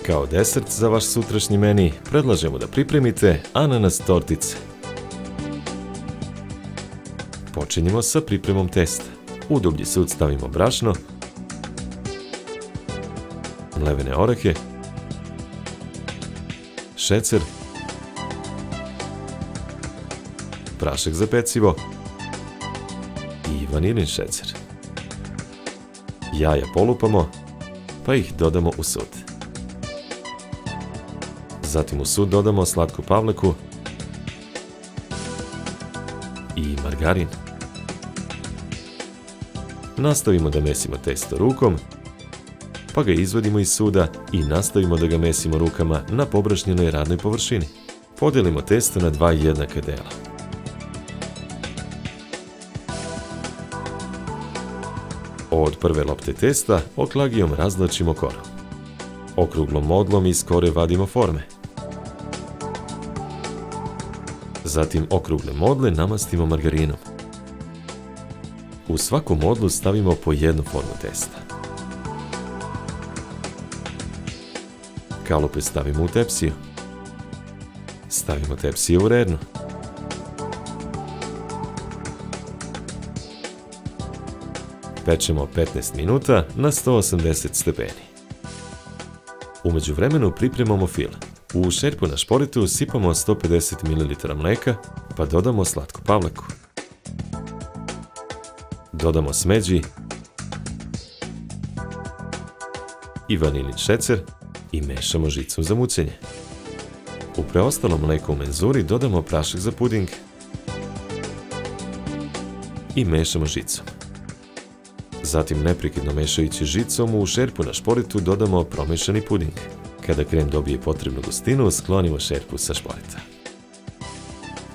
Kao desert za vaš sutrašnji meni predlažemo da pripremite ananas tortice. Počinjemo sa pripremom testa. U dublji sud stavimo brašno, mlevene orehe, šećer, prašak za pecivo i vanilin šećer. Jaja polupamo, pa ih dodamo u sud. Zatim u sud dodamo slatku pavlaku i margarin. Nastavimo da mesimo testo rukom, pa ga izvadimo iz suda i nastavimo da ga mesimo rukama na pobrašnjenoj radnoj površini. Podelimo testo na 2 jednaka dela. Od prve lopte testa oklagijom razvlačimo koru. Okruglom modlom iz kore vadimo forme. Zatim okrugle modle namastimo margarinom. U svaku modlu stavimo po jednu formu testa. Kalupe stavimo u tepsiju. Stavimo tepsiju u rednu. Pečemo 15 minuta na 180 stepeni. U međuvremenu pripremamo file. U šerpu na šporetu sipamo 150 ml mleka, pa dodamo slatku pavlaku. Dodamo smeđi i vanilin šećer i mešamo žicom za mućenje. U preostalo mleko u menzuri dodamo prašak za puding i mešamo žicom. Zatim neprekidno mešajući žicom u šerpu na šporetu dodamo promešani puding. Kada krem dobije potrebnu gustinu, sklonimo šerpu sa šporeta.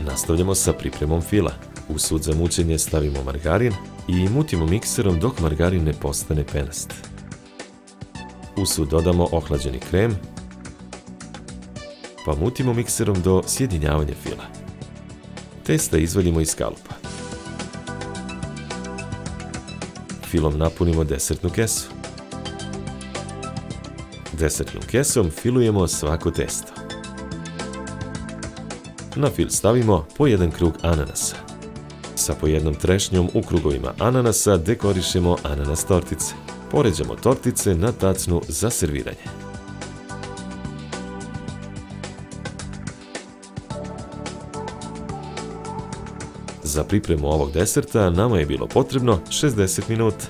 Nastavljamo sa pripremom fila. U sud za mućenje stavimo margarin i mutimo mikserom dok margarin ne postane penast. U sud dodamo ohlađeni krem, pa mutimo mikserom do sjedinjavanja fila. Testa izvadimo iz kalupa. Filom napunimo desertnu kesu. Desertnom kesom filujemo svako testo. Na fil stavimo po jedan krug ananasa. Sa po jednom trešnjom u krugovima ananasa dekorišemo ananas tortice. Poređamo tortice na tacnu za serviranje. Za pripremu ovog deserta nama je bilo potrebno 60 minuta.